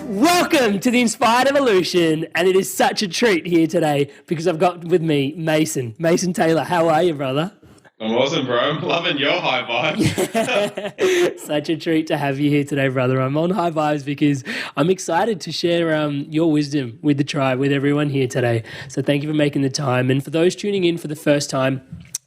Welcome to the Inspired Evolution, and it is such a treat here today because I've got with me Mason Taylor. How are you, brother? I'm awesome, bro. I'm loving your high vibes. Such a treat to have you here today, brother. I'm on high vibes because I'm excited to share your wisdom with the tribe, with everyone here today. So thank you for making the time. And for those tuning in for the first time,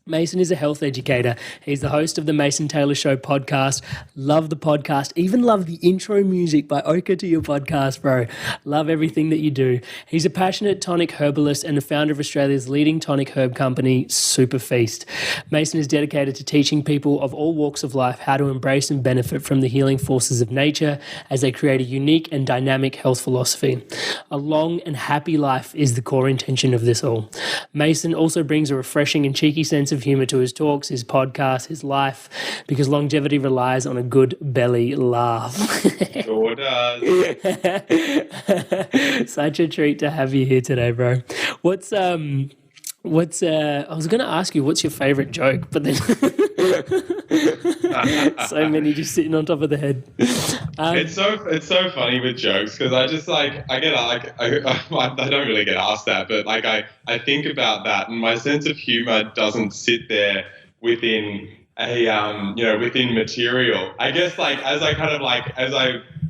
Mason is a health educator. He's the host of the Mason Taylor Show podcast. Love the podcast. Even love the intro music by Oka to your podcast, bro. Love everything that you do. He's a passionate tonic herbalist and the founder of Australia's leading tonic herb company, SuperFeast. Mason is dedicated to teaching people of all walks of life how to embrace and benefit from the healing forces of nature as they create a unique and dynamic health philosophy. A long and happy life is the core intention of this all. Mason also brings a refreshing and cheeky sense of humor to his talks, his podcast, his life, because longevity relies on a good belly laugh. Sure does. Such a treat to have you here today, bro. I was going to ask you, what's your favorite joke? But then so many just sitting on top of the head. It's so funny with jokes because I don't really get asked that, but I think about that, and my sense of humor doesn't sit there within within material. I guess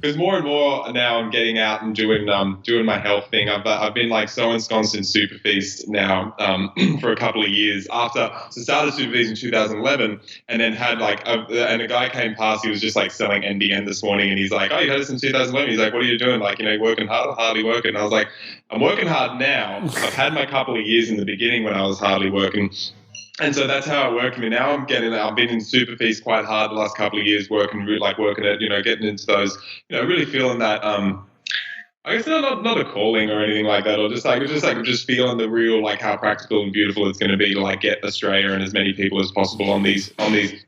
because more and more now I'm getting out and doing my health thing. I've been so ensconced in SuperFeast now for a couple of years. Started SuperFeast in 2011, and then had a guy came past. He was just selling NBN this morning, and he's like, "Oh, you had this in 2011." He's like, "What are you doing? Working hard, hardly working?" And I was like, "I'm working hard now. I've had my couple of years in the beginning when I was hardly working." And so that's how I work. I mean, now I've been in SuperFeast quite hard the last couple of years, working at, getting into those, really feeling that, I guess not a calling or anything like that, or just feeling the real, how practical and beautiful it's going to be to get Australia and as many people as possible on these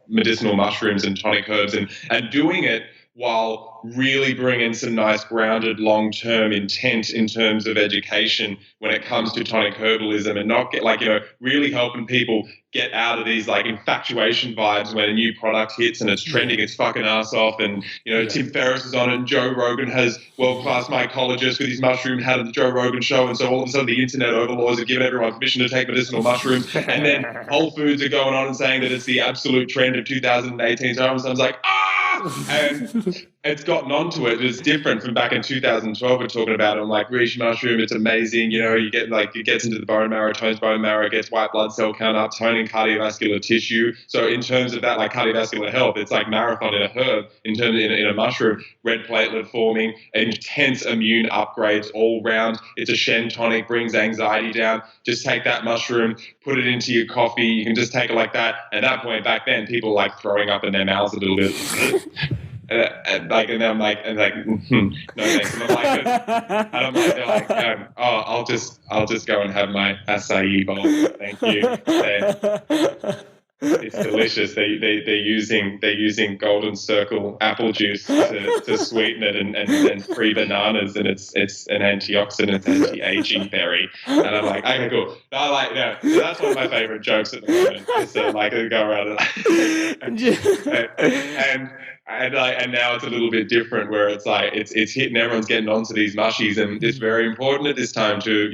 medicinal mushrooms and tonic herbs, and doing it while really bringing some nice grounded long-term intent in terms of education when it comes to tonic herbalism, and not get really helping people get out of these infatuation vibes when a new product hits and it's trending its fucking ass off, and Tim Ferriss is on it and Joe Rogan has world-class mycologists with his mushroom hat at the Joe Rogan show, and so all of a sudden the internet overlords have given everyone permission to take medicinal mushrooms, and then Whole Foods are going on and saying that it's the absolute trend of 2018, so everyone's like, and it's gotten onto it. It's different from back in 2012. We're talking about it. I'm like, reishi mushroom, it's amazing. You get it gets into the bone marrow, tones bone marrow, gets white blood cell count up, toning cardiovascular tissue. So in terms of that, cardiovascular health, it's like marathon in a herb. In terms in a mushroom, red platelet forming, intense immune upgrades all round. It's a Shen tonic, brings anxiety down. Just take that mushroom, put it into your coffee. You can just take it like that. At that point back then, people were throwing up in their mouths a little bit. And then I'm like, no thanks. And I'm like, they're like, I'll just go and have my acai bowl. Thank you. It's delicious. They're using golden circle apple juice to sweeten it, and free bananas, and it's an antioxidant, anti-aging berry. And I'm like, okay, cool. So that's one of my favorite jokes at the moment. Is to go around and now it's a little bit different, where it's it's hitting, everyone's getting onto these mushies, and it's very important at this time to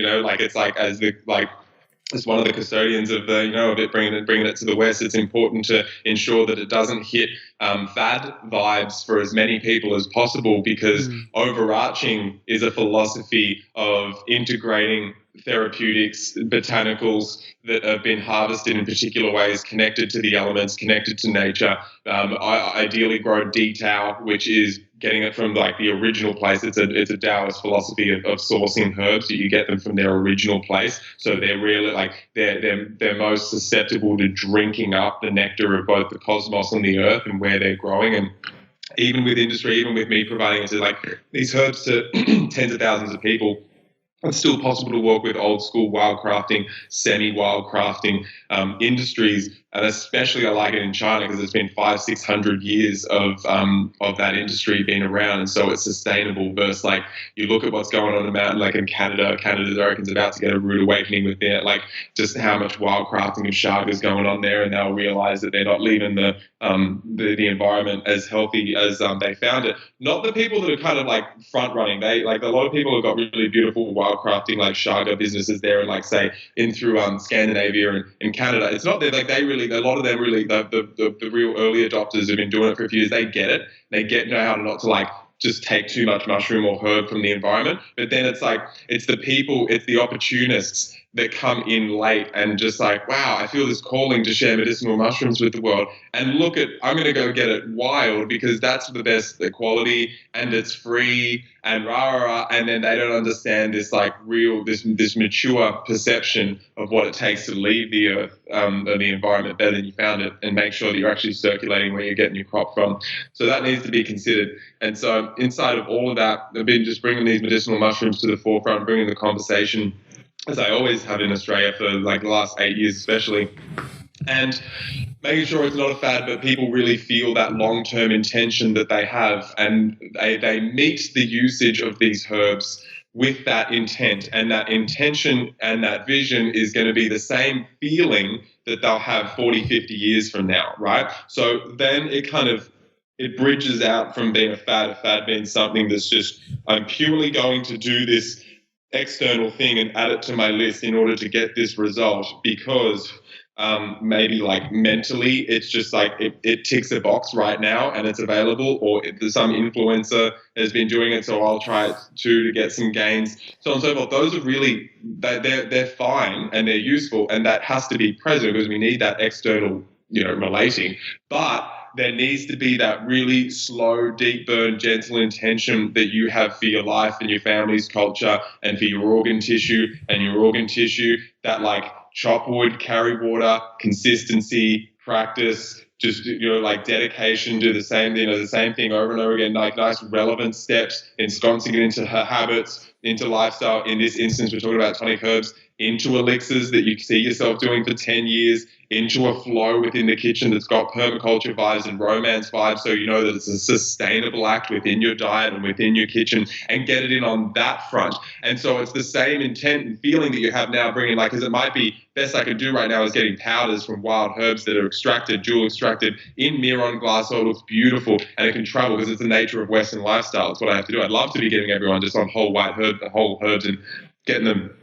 as one of the custodians of of it, bringing it to the West, it's important to ensure that it doesn't hit fad vibes for as many people as possible, because overarching is a philosophy of integrating therapeutics, botanicals that have been harvested in particular ways, connected to the elements, connected to nature, ideally grown D-Tao, which is getting it from the original place. It's a Taoist philosophy of sourcing herbs, that you get them from their original place. So they're really they're most susceptible to drinking up the nectar of both the cosmos and the earth and where they're growing. And even with industry, even with me providing it to these herbs to tens of thousands of people, it's still possible to work with old school wild crafting, semi-wild crafting industries And especially I like it in China because it's been 500-600 years of that industry being around, and so it's sustainable. Versus like you look at what's going on in the mountain, like in Canada, I reckon is about to get a rude awakening with it, like just how much wildcrafting of shaga is going on there, and they'll realize that they're not leaving the environment as healthy as they found it. Not the people that are kind of like front running. They like a lot of people have got really beautiful wildcrafting like shaga businesses there, and like say in through Scandinavia and in Canada. It's not that like they really, a lot of them really, the real early adopters have been doing it for a few years. They get it. They know how not to like just take too much mushroom or herb from the environment. But then it's like, it's the people, it's the opportunists that come in late and just like, wow, I feel this calling to share medicinal mushrooms with the world. And look at, I'm going to go get it wild because that's the best, the quality, and it's free and rah, rah, rah. And then they don't understand this like real, this mature perception of what it takes to leave the earth or the environment better than you found it, and make sure that you're actually circulating where you're getting your crop from. So that needs to be considered. And so inside of all of that, I've been just bringing these medicinal mushrooms to the forefront, bringing the conversation, as I always have in Australia for like the last 8 years especially, and making sure it's not a fad, but people really feel that long-term intention that they have, and they meet the usage of these herbs with that intent, and that intention and that vision is going to be the same feeling that they'll have 40, 50 years from now, right? So then it bridges out from being a fad being something that's just, I'm purely going to do this external thing and add it to my list in order to get this result because maybe like mentally it's just like it ticks a box right now and it's available, or there's some influencer has been doing it, so I'll try it too to get some gains, so on and so forth. Those are really, they're fine and they're useful, and that has to be present because we need that external, relating. But there needs to be that really slow, deep burn, gentle intention that you have for your life and your family's culture and for your organ tissue that like chop wood, carry water, consistency, practice, just, like dedication, do the same thing over and over again, like nice relevant steps, ensconcing it into her habits, into lifestyle. In this instance, we're talking about tonic herbs, into elixirs that you see yourself doing for 10 years, into a flow within the kitchen that's got permaculture vibes and romance vibes, so you know that it's a sustainable act within your diet and within your kitchen, and get it in on that front. And so it's the same intent and feeling that you have now, bringing because it might be best I can do right now is getting powders from wild herbs that are extracted, dual extracted in Miron glass, so it looks beautiful and it can travel because it's the nature of Western lifestyle. It's what I have to do. I'd love to be getting everyone just on whole herbs and getting them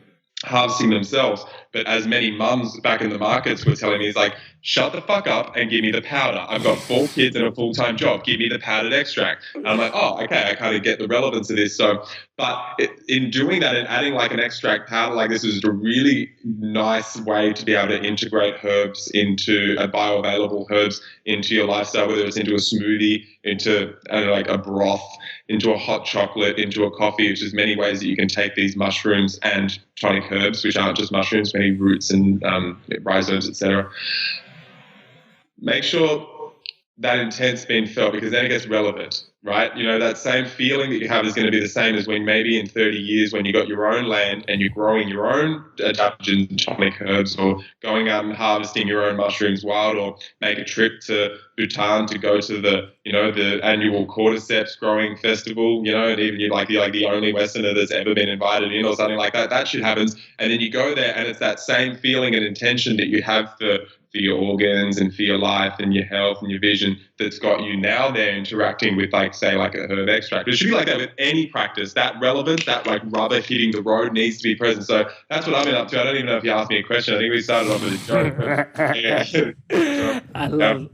harvesting themselves. But as many mums back in the markets were telling me, is like, shut the fuck up and give me the powder. I've got 4 kids and a full-time job. Give me the powdered extract. And I'm like, oh, okay, I kind of get the relevance of this. So, but in doing that and adding like an extract powder like this is a really nice way to be able to integrate herbs into bioavailable herbs into your lifestyle, whether it's into a smoothie, into like a broth, into a hot chocolate, into a coffee, which is many ways that you can take these mushrooms and tonic herbs, which aren't just mushrooms, many roots and rhizomes, etc. Make sure that intent's been felt, because then it gets relevant, right? That same feeling that you have is going to be the same as when maybe in 30 years when you got your own land and you're growing your own adaptogens and tonic herbs, or going out and harvesting your own mushrooms wild, or make a trip to Bhutan to go to the annual cordyceps growing festival, and even you're like the only Westerner that's ever been invited in or something like that. That shit happens. And then you go there and it's that same feeling and intention that you have for your organs and for your life and your health and your vision that's got you now there interacting with like a herb extract. It should be like that with any practice. That relevance, that like rubber hitting the road needs to be present. So that's what I've been up to. I don't even know if you asked me a question. I think we started off with a joke.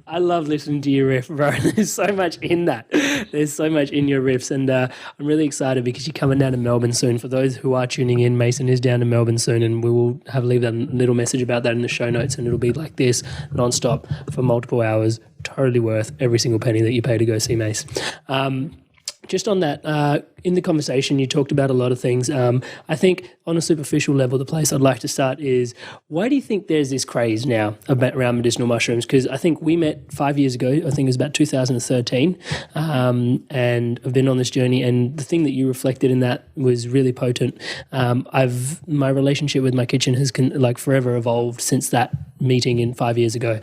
I love listening to your riff, bro. There's so much in that. There's so much in your riffs, and I'm really excited because you're coming down to Melbourne soon. For those who are tuning in, Mason is down to Melbourne soon, and we will leave that little message about that in the show notes, and it'll be like this non-stop for multiple hours. Totally worth every single penny that you pay to go see Mace. Just on that, in the conversation, you talked about a lot of things. I think on a superficial level, the place I'd like to start is, why do you think there's this craze now around medicinal mushrooms? Because I think we met 5 years ago. I think it was about 2013, and I've been on this journey. And the thing that you reflected in that was really potent. My relationship with my kitchen has forever evolved since that meeting in 5 years ago,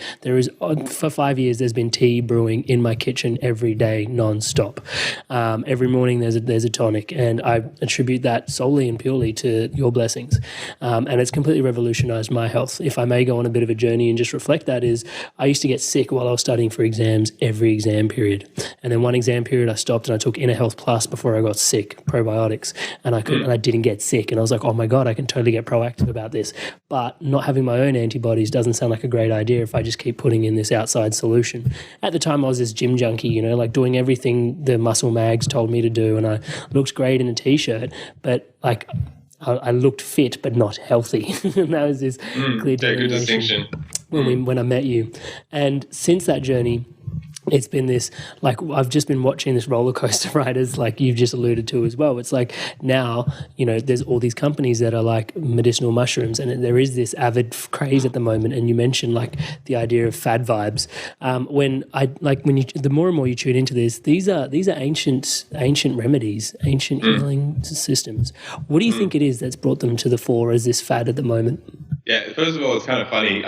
for 5 years there's been tea brewing in my kitchen every day non-stop. Every morning there's a tonic, and I attribute that solely and purely to your blessings, and it's completely revolutionized my health. If I may go on a bit of a journey and just reflect, that is, I used to get sick while I was studying for exams every exam period, and then one exam period I stopped and I took Inner Health Plus before I got sick, probiotics, and I didn't get sick, and I was like, oh my God, I can totally get proactive about this. But not having my own antibodies doesn't sound like a great idea if I just keep putting in this outside solution. At the time I was this gym junkie, like doing everything the muscle mags told me to do, and I looked great in a t-shirt, but like I looked fit but not healthy. And that was this clear good distinction when I met you. And since that journey, it's been this, like, I've just been watching this roller coaster ride, as like you've just alluded to as well. It's like now, there's all these companies that are like medicinal mushrooms, and there is this avid craze at the moment. And you mentioned like the idea of fad vibes. The more and more you tune into this, these are ancient remedies, ancient healing systems. What do you think it is that's brought them to the fore as this fad at the moment? Yeah, first of all, it's kind of funny.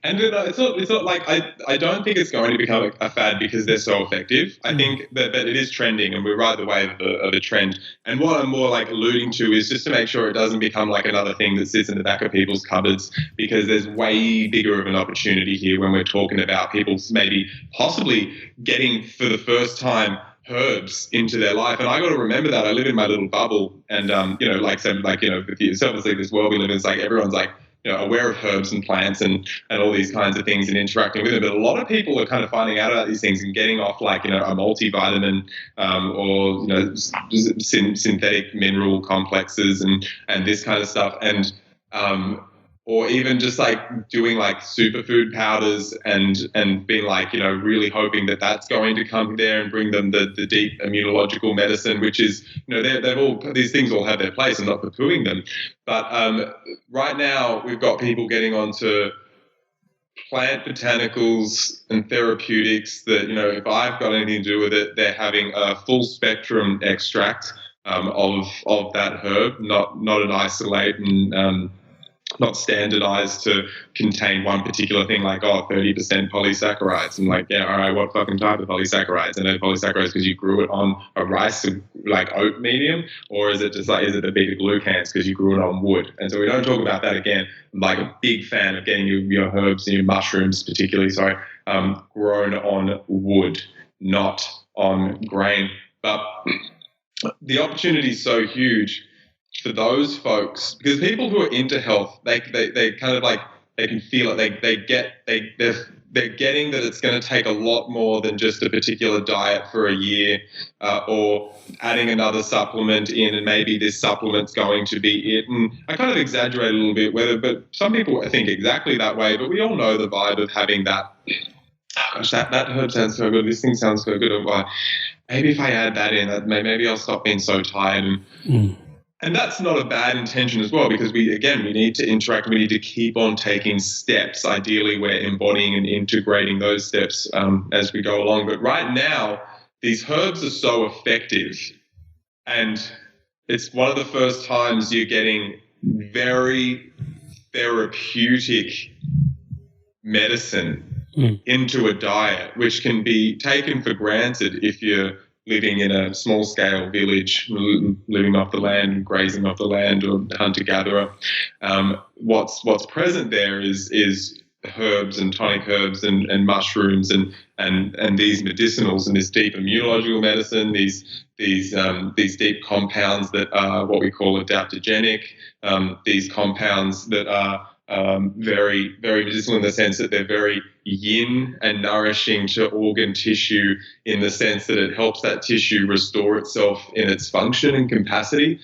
And it's not like I don't think it's going to become a fad because they're so effective. I think that it is trending, and we're right the way of a trend. And what I'm more like alluding to is just to make sure it doesn't become like another thing that sits in the back of people's cupboards, because there's way bigger of an opportunity here when we're talking about people maybe possibly getting for the first time herbs into their life. And I got to remember that I live in my little bubble, and with yourself, it's like this world we live in. It's like everyone's like, aware of herbs and plants and all these kinds of things and interacting with them. But a lot of people are kind of finding out about these things and getting off like, a multivitamin or, synthetic mineral complexes and this kind of stuff. And or even just like doing like superfood powders and being like, really hoping that that's going to come there and bring them the deep immunological medicine, which is, these things all have their place. I'm not poo-pooing them. But right now we've got people getting onto plant botanicals and therapeutics that, if I've got anything to do with it, they're having a full spectrum extract of that herb, not an isolate and not standardized to contain one particular thing, like 30% polysaccharides. And like, yeah, all right, what fucking type of polysaccharides? And then polysaccharides because you grew it on a rice like oat medium, or is it just like, is it the beta glucans because you grew it on wood? And so we don't talk about that again. I'm like a big fan of getting your herbs and your mushrooms, particularly, grown on wood, not on grain. But the opportunity is so huge for those folks, because people who are into health, they kind of like, they can feel it. They're getting that it's going to take a lot more than just a particular diet for a year, or adding another supplement in, and maybe this supplement's going to be it. And I kind of exaggerate a little bit, but some people think exactly that way. But we all know the vibe of having that. Oh gosh, that herb sounds so good. This thing sounds so good. Maybe if I add that in, maybe I'll stop being so tired. And that's not a bad intention as well, because we need to interact. We need to keep on taking steps. Ideally, we're embodying and integrating those steps as we go along. But right now, these herbs are so effective, and it's one of the first times you're getting very therapeutic medicine into a diet, which can be taken for granted if you're living in a small-scale village, living off the land, grazing off the land, or hunter-gatherer. What's present there is herbs and tonic herbs and mushrooms and these medicinals and this deep immunological medicine, these deep compounds that are what we call adaptogenic, these compounds that are very, very medicinal in the sense that they're very yin and nourishing to organ tissue, in the sense that it helps that tissue restore itself in its function and capacity.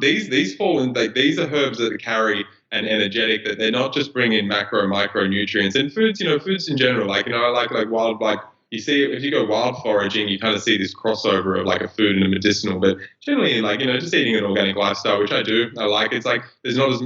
These fall in, these are herbs that carry an energetic, that they're not just bringing macro, micronutrients and foods in general, like wild, like you see, if you go wild foraging, you kind of see this crossover of like a food and a medicinal, but generally like, just eating an organic lifestyle, which I do, I like, it's like, you're not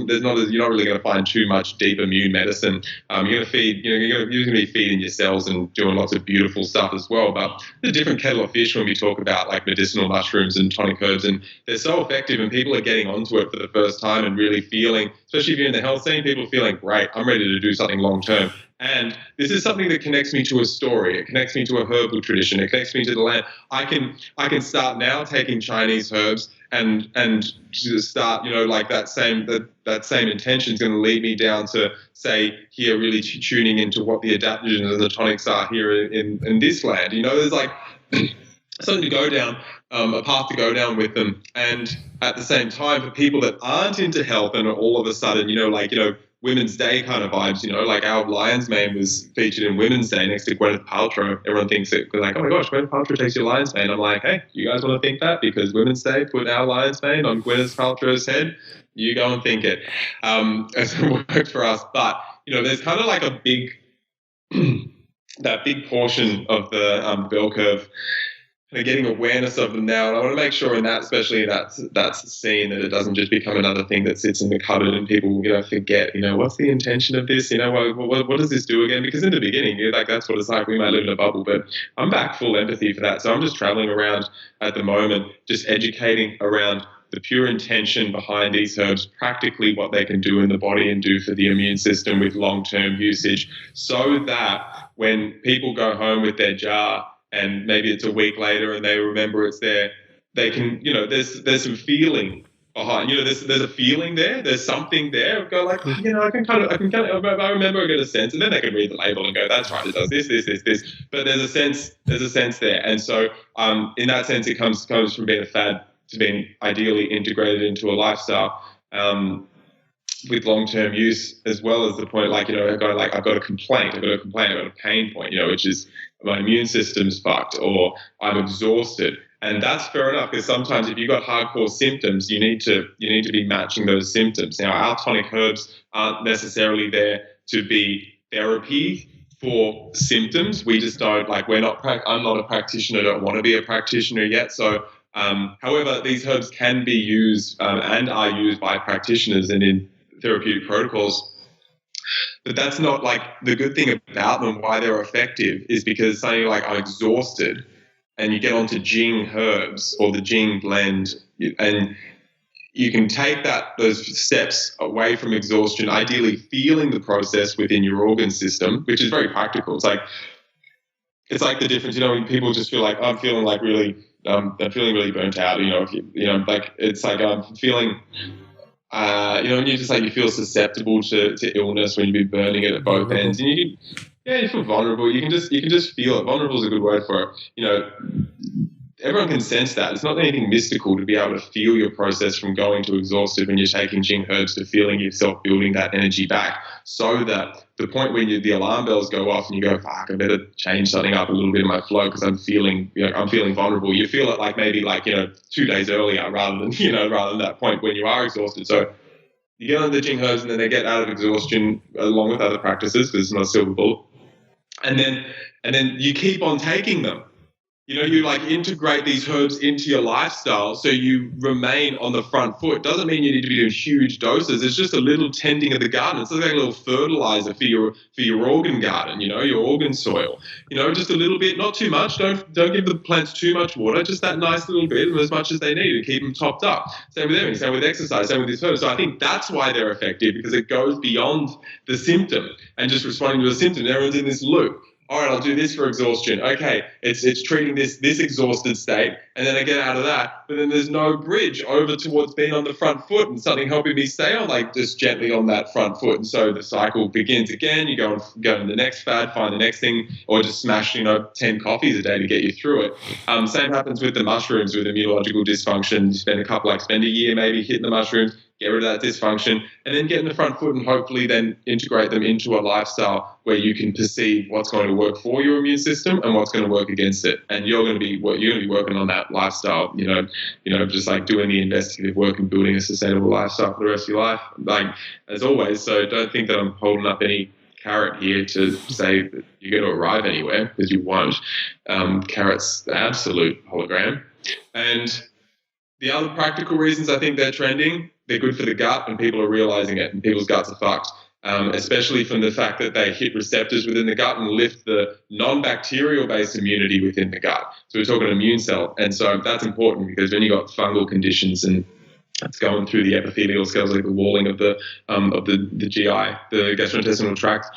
really going to find too much deep immune medicine. You're going to feed, you're going to be feeding your cells and doing lots of beautiful stuff as well. But the different kettle of fish when we talk about like medicinal mushrooms and tonic herbs, and they're so effective and people are getting onto it for the first time and really feeling, especially if you're in the health scene, people feeling great. I'm ready to do something long term. And this is something that connects me to a story. It connects me to a herbal tradition. It connects me to the land. I can start now taking Chinese herbs and just start, like that same intention is going to lead me down to, say, here really tuning into what the adaptogens and the tonics are here in this land. There's like something to go down, a path to go down with them. And at the same time, for people that aren't into health and are all of a sudden, Women's Day kind of vibes, like our lion's mane was featured in Women's Day next to Gwyneth Paltrow. Everyone thinks that, like, oh my gosh, Gwyneth Paltrow takes your lion's mane. I'm like, hey, you guys want to think that? Because Women's Day put our lion's mane on Gwyneth Paltrow's head. You go and think it. It worked for us. But, there's kind of like a big, that big portion of the bell curve, getting awareness of them now. And I want to make sure in that, especially that's the scene, that it doesn't just become another thing that sits in the cupboard and people, forget, what's the intention of this? What does this do again? Because in the beginning, that's what it's like. We might live in a bubble, but I'm back full empathy for that. So I'm just traveling around at the moment, just educating around the pure intention behind these herbs, practically what they can do in the body and do for the immune system with long-term usage, so that when people go home with their jar, and maybe it's a week later and they remember it's there, they can, there's some feeling behind, there's a feeling there, there's something there. Go like, I remember, I get a sense, and then they can read the label and go, that's right, it does this. But there's a sense there. And so in that sense, it comes from being a fad to being ideally integrated into a lifestyle. With long-term use, as well as the point, I've got a complaint, I've got a pain point, which is my immune system's fucked, or I'm exhausted. And that's fair enough, because sometimes if you've got hardcore symptoms, you need to be matching those symptoms. Now, our tonic herbs aren't necessarily there to be therapy for symptoms. We just don't, I'm not a practitioner, don't want to be a practitioner yet. So, however, these herbs can be used and are used by practitioners and in therapeutic protocols. But that's not the good thing about them, why they're effective, is because something like I'm exhausted and you get onto Jing herbs or the Jing blend, and you can take those steps away from exhaustion, ideally feeling the process within your organ system, which is very practical. It's like the difference, when people just feel like I'm feeling really burnt out, it's like I'm feeling, and you just you feel susceptible to illness when you've been burning it at both ends, and you feel vulnerable. You can just feel it. Vulnerable is a good word for it. Everyone can sense that. It's not anything mystical to be able to feel your process from going to exhausted when you're taking Jing herbs to feeling yourself building that energy back, so that the point when the alarm bells go off and you go, fuck, I better change something up a little bit in my flow because I'm feeling vulnerable. You feel it maybe 2 days earlier rather than that point when you are exhausted. So you get on the Jing herbs and then they get out of exhaustion along with other practices, because it's not a silver bullet. And then you keep on taking them. You integrate these herbs into your lifestyle so you remain on the front foot. Doesn't mean you need to be doing huge doses. It's just a little tending of the garden. It's like a little fertilizer for your organ garden, your organ soil. Just a little bit, not too much. Don't give the plants too much water, just that nice little bit, and as much as they need to keep them topped up. Same with everything, same with exercise, same with these herbs. So I think that's why they're effective, because it goes beyond the symptom and just responding to a symptom. Everyone's in this loop. All right, I'll do this for exhaustion. Okay, it's treating this exhausted state, and then I get out of that, but then there's no bridge over towards being on the front foot and something helping me stay on, just gently on that front foot. And so the cycle begins again. You go to the next fad, find the next thing, or just smash 10 coffees a day to get you through it. Same happens with the mushrooms, with immunological dysfunction. You spend a year maybe hitting the mushrooms, get rid of that dysfunction, and then get in the front foot and hopefully then integrate them into a lifestyle where you can perceive what's going to work for your immune system and what's going to work against it. And you're going to be working on that lifestyle, just doing the investigative work and building a sustainable lifestyle for the rest of your life, as always. So don't think that I'm holding up any carrot here to say that you're going to arrive anywhere, because you won't. Carrot's the absolute hologram. And the other practical reasons I think they're trending, they're good for the gut, and people are realizing it, and people's guts are fucked. Especially from the fact that they hit receptors within the gut and lift the non-bacterial based immunity within the gut. So we're talking immune cell. And so that's important, because when you've got fungal conditions and it's going through the epithelial cells, like the walling of the GI, the gastrointestinal tract,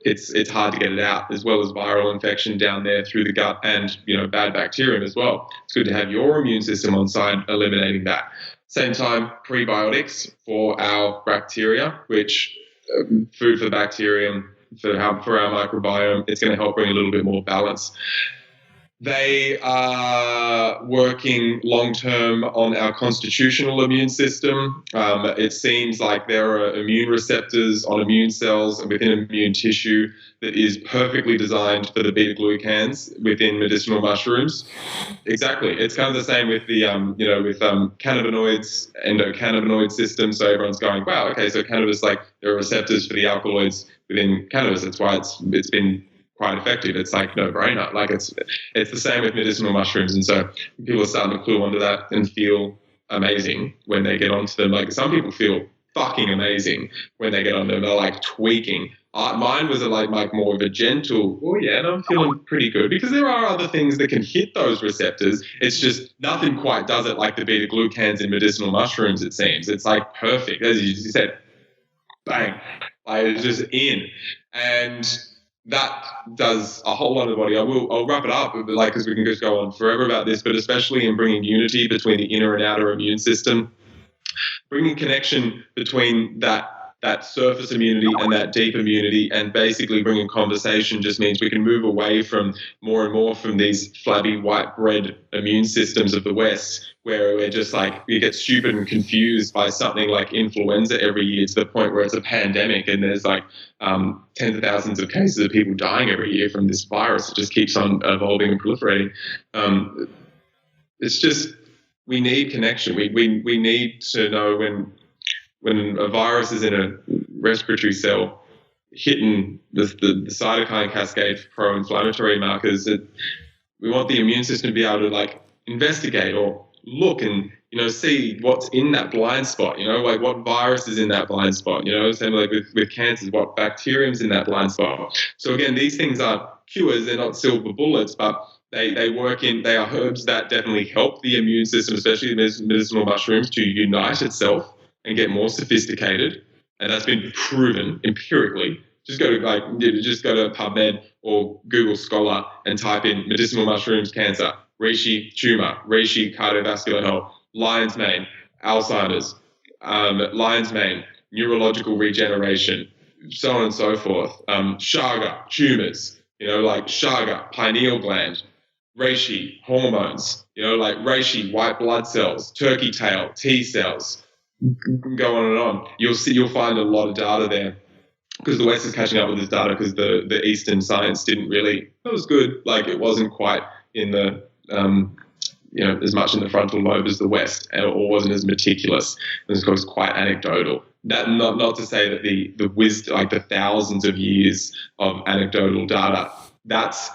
it's hard to get it out, as well as viral infection down there through the gut, and bad bacterium as well. It's good to have your immune system on side eliminating that. Same time, prebiotics for our bacteria, which food for the bacterium, for our microbiome, it's going to help bring a little bit more balance. They are working long-term on our constitutional immune system. It seems like there are immune receptors on immune cells and within immune tissue that is perfectly designed for the beta-glucans within medicinal mushrooms. Exactly. It's kind of the same with the, cannabinoids, endocannabinoid system. So everyone's going, wow, okay, so cannabis, like there are receptors for the alkaloids within cannabis. That's why it's been quite effective. It's like no brainer. Like it's the same with medicinal mushrooms. And so people are starting to clue onto that and feel amazing when they get onto them. Like some people feel fucking amazing when they get on them. They're like tweaking. Mine was like more of a gentle, oh yeah, and I'm feeling pretty good, because there are other things that can hit those receptors. It's just nothing quite does it like the beta glucans in medicinal mushrooms, it seems. It's like perfect. As you said, bang. Like it's just in. And that does a whole lot of the body. I'll wrap it up, because we can just go on forever about this, but especially in bringing unity between the inner and outer immune system, bringing connection between that surface immunity and that deep immunity, and basically bringing conversation just means we can move away from more and more from these flabby white bread immune systems of the West, where we're just like, we get stupid and confused by something like influenza every year to the point where it's a pandemic, and there's like tens of thousands of cases of people dying every year from this virus. It just keeps on evolving and proliferating. It's just, we need connection. We need to know when a virus is in a respiratory cell hitting the cytokine cascade for pro-inflammatory markers, we want the immune system to be able to like investigate or look and see what's in that blind spot, like what virus is in that blind spot, same like with cancers, what bacterium's in that blind spot. So again, these things aren't cures, they're not silver bullets, but they are herbs that definitely help the immune system, especially medicinal mushrooms, to unite itself and get more sophisticated. And that's been proven empirically. Just go to PubMed or Google Scholar and type in medicinal mushrooms cancer, reishi tumor, reishi cardiovascular health, lion's mane, Alzheimer's, lion's mane, neurological regeneration, so on and so forth. Chaga, tumors, like chaga, pineal gland, reishi, hormones, like reishi, white blood cells, turkey tail, T cells, go on and on. You'll find a lot of data there, because the West is catching up with this data, because the Eastern science didn't really, it was good, like it wasn't quite in the, as much in the frontal lobe as the West, or wasn't as meticulous. It was quite anecdotal. That not to say that the wisdom, like the thousands of years of anecdotal data, that's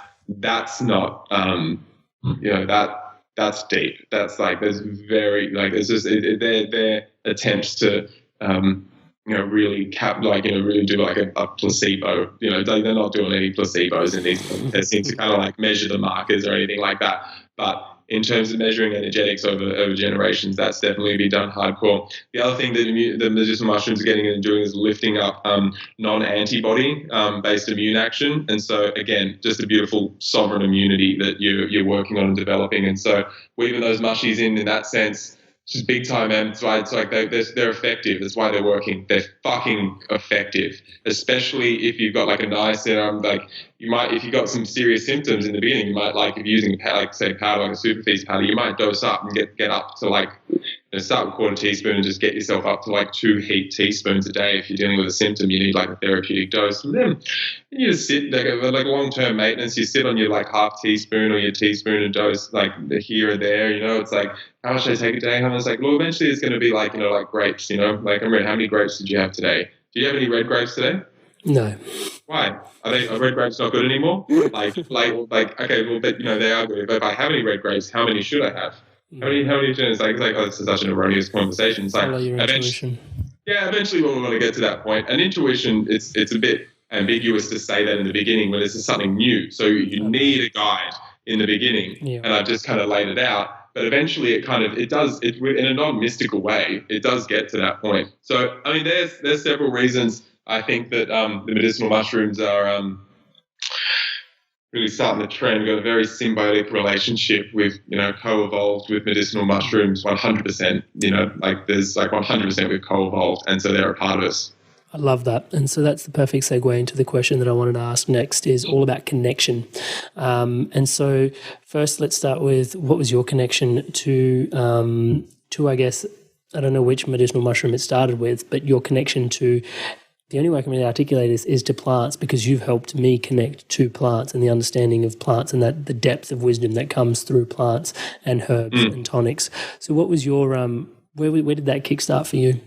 not, that's deep. That's like, there's very, like, it's just, they're attempts to, really really do like a placebo. They're not doing any placebos in these testing to kind of like measure the markers or anything like that. But in terms of measuring energetics over generations, that's definitely be done hardcore. The other thing that the medicinal mushrooms are getting and doing is lifting up non-antibody based immune action. And so again, just a beautiful sovereign immunity that you're working on and developing. And so weaving those mushies in that sense, just big time, man. That's why it's like they're effective. That's why they're working. They're fucking effective, especially if you've got like a nice, if you've got some serious symptoms in the beginning, you might, like, if you're using powder, like a SuperFeast powder, you might dose up and get up to like, start with a quarter teaspoon and just get yourself up to like 2 heat teaspoons a day. If you're dealing with a symptom, you need like a therapeutic dose. And then you just sit, like long-term maintenance, you sit on your like half teaspoon or your teaspoon a dose, like here or there, it's like, how much should I take a day? And I was like, well, eventually it's going to be like, like grapes, like, Amrit, how many grapes did you have today? Do you have any red grapes today? No. Why? Are red grapes not good anymore? Okay, well, but they are good. But if I have any red grapes, how many should I have? How many? It's like, oh, this is such an erroneous conversation. It's like, Follow your intuition. Eventually when we want to get to that point. And intuition, it's a bit ambiguous to say that in the beginning when this is something new. So you need a guide in the beginning, and I've just kind of laid it out. But eventually it does in a non-mystical way, it does get to that point. So, I mean, there's several reasons I think that the medicinal mushrooms are really starting the trend. We've got a very symbiotic relationship with, co-evolved with medicinal mushrooms 100%, there's 100% we've co-evolved, and so they're a part of us. I love that. And so that's the perfect segue into the question that I wanted to ask next, is all about connection. And so first, let's start with, what was your connection to I guess, I don't know which medicinal mushroom it started with, but your connection to, the only way I can really articulate this is to plants, because you've helped me connect to plants and the understanding of plants and that the depth of wisdom that comes through plants and herbs and tonics. So what was your, where did that kickstart for you?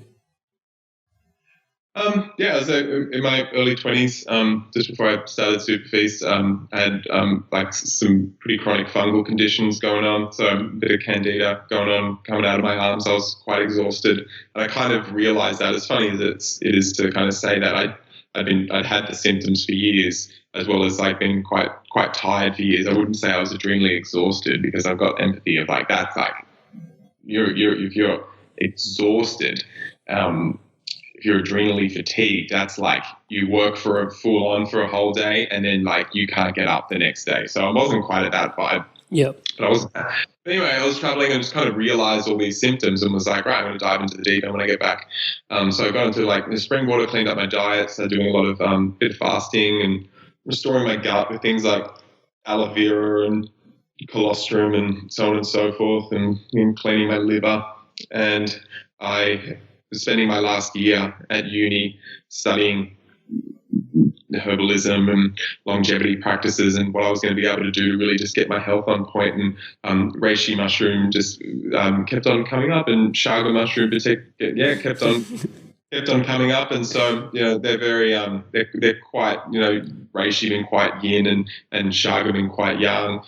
So in my early 20s, just before I started SuperFeast, I had some pretty chronic fungal conditions going on. So a bit of candida going on, coming out of my arms. I was quite exhausted, and I kind of realized that, as funny as it is to kind of say that, I'd had the symptoms for years, as well as being quite tired for years. I wouldn't say I was adrenally exhausted, because I've got empathy of that's if you're exhausted. If you're adrenally fatigued, that's you work for a whole day, and then you can't get up the next day. So I wasn't quite at that vibe. Yep. But I wasn't. But anyway, I was traveling and just kind of realized all these symptoms and was like, right, I'm going to dive into the deep end when I get back. So I got into the spring water, cleaned up my diet, started doing a lot of bit of fasting and restoring my gut with things like aloe vera and colostrum and so on and so forth, and cleaning my liver. And I was spending my last year at uni studying herbalism and longevity practices and what I was going to be able to do to really just get my health on point. And reishi mushroom just kept on coming up, and chaga mushroom kept on coming up. And so they're very they're quite reishi being quite yin and chaga being quite yang.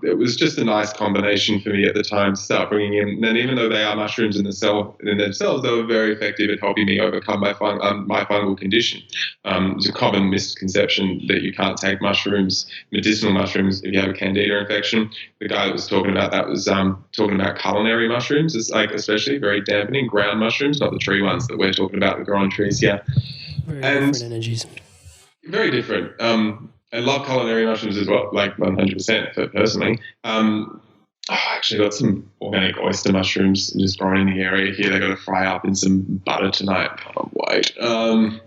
It was just a nice combination for me at the time to start bringing in. And even though they are mushrooms in themselves, they were very effective at helping me overcome my fungal condition. It's a common misconception that you can't take medicinal mushrooms, if you have a candida infection. The guy that was talking about that was talking about culinary mushrooms, it's especially very dampening, ground mushrooms, not the tree ones that we're talking about that grow on trees. Yeah, very different energies. Very different. I love culinary mushrooms as well, 100% for personally. I actually got some organic oyster mushrooms just growing in the area here. They got to fry up in some butter tonight. Can't wait. And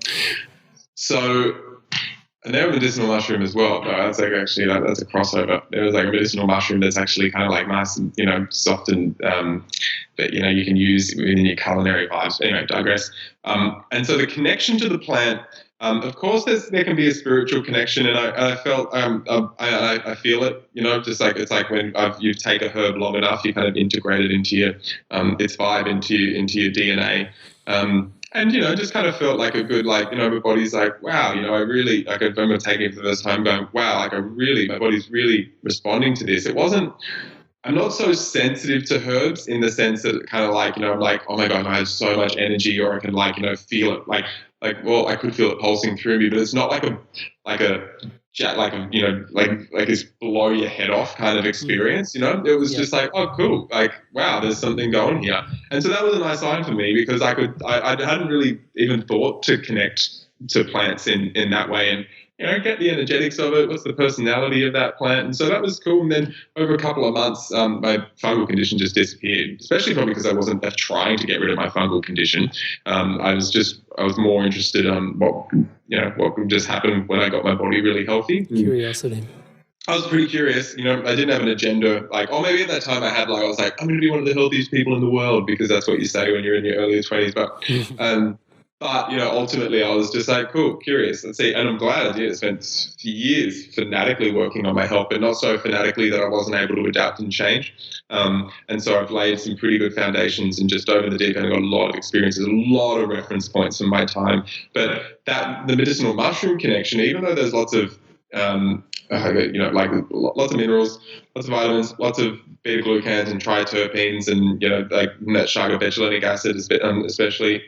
they're a medicinal mushroom as well. That's that's a crossover. There was a medicinal mushroom that's actually kind of nice and soft and that you can use within your culinary vibes. Anyway, digress. And so the connection to the plant. Of course, there can be a spiritual connection, and I felt I feel it. It's like when you take a herb long enough, you kind of integrate it into your its vibe into your DNA. And just kind of felt like a good my body's wow, I really I remember taking it for the first time, going wow, my body's really responding to this. It wasn't. I'm not so sensitive to herbs in the sense that kind of I'm oh my god, I have so much energy, or I can feel it I could feel it pulsing through me, but it's not this blow your head off kind of experience. It was just oh cool, wow, there's something going here. And so that was a nice sign for me, because I hadn't really even thought to connect to plants in that way, and get the energetics of it. What's the personality of that plant? And so that was cool. And then over a couple of months, my fungal condition just disappeared, especially probably because I wasn't trying to get rid of my fungal condition. I was more interested in what would just happen when I got my body really healthy. Curiosity. I was pretty curious. I didn't have an agenda. Or maybe at that time I had I was I'm going to be one of the healthiest people in the world, because that's what you say when you're in your early 20s. But But, ultimately I was just like, cool, curious, let's see. And I'm glad I spent years fanatically working on my health, but not so fanatically that I wasn't able to adapt and change. And so I've laid some pretty good foundations and just over the deep end, I got a lot of experiences, a lot of reference points from my time. But the medicinal mushroom connection, even though there's lots of, like lots of minerals, lots of vitamins, lots of beta-glucans and triterpenes and, like that chaga-betulinic acid, especially,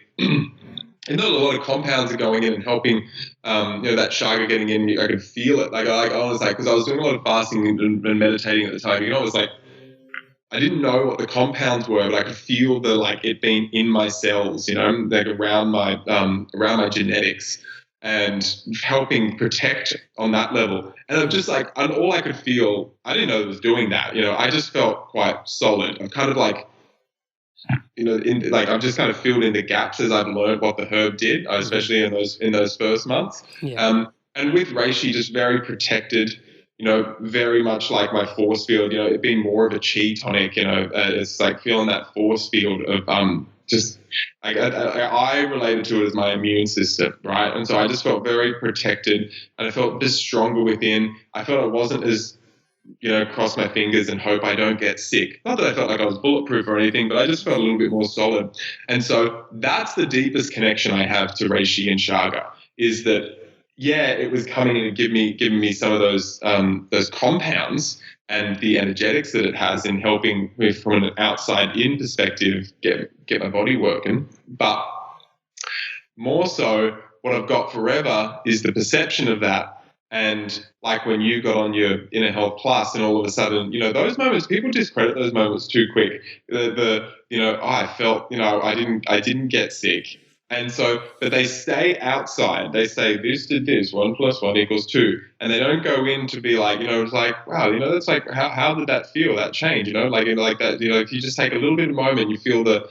and a lot of compounds are going in and helping, that chaga getting in. I could feel it. I was like, because I was doing a lot of fasting and meditating at the time. I was like, I didn't know what the compounds were, but I could feel it being in my cells, like around my genetics and helping protect on that level. And I'm just like, and all I could feel, I didn't know it was doing that. I just felt quite solid. I'm kind of like, I've just kind of filled in the gaps as I've learned what the herb did, especially in those first months. Yeah. And with reishi, just very protected, very much like my force field, it being more of a chi tonic, it's like feeling that force field of just like I related to it as my immune system, right? And so I just felt very protected and I felt just stronger within. I felt I wasn't as cross my fingers and hope I don't get sick. Not that I felt like I was bulletproof or anything, but I just felt a little bit more solid. And so that's the deepest connection I have to reishi and chaga, is that, yeah, it was coming in and giving me some of those compounds and the energetics that it has in helping me from an outside in perspective get my body working. But more so, what I've got forever is the perception of that. And like when you got on your Inner Health Plus and all of a sudden, those moments, people discredit those moments too quick. I felt, I didn't get sick. And so, but they stay outside. They say, this did this, 1 + 1 = 2. And they don't go in to be like, it's like, wow, that's like, how did that feel, that change, like that, if you just take a little bit of a moment, you feel the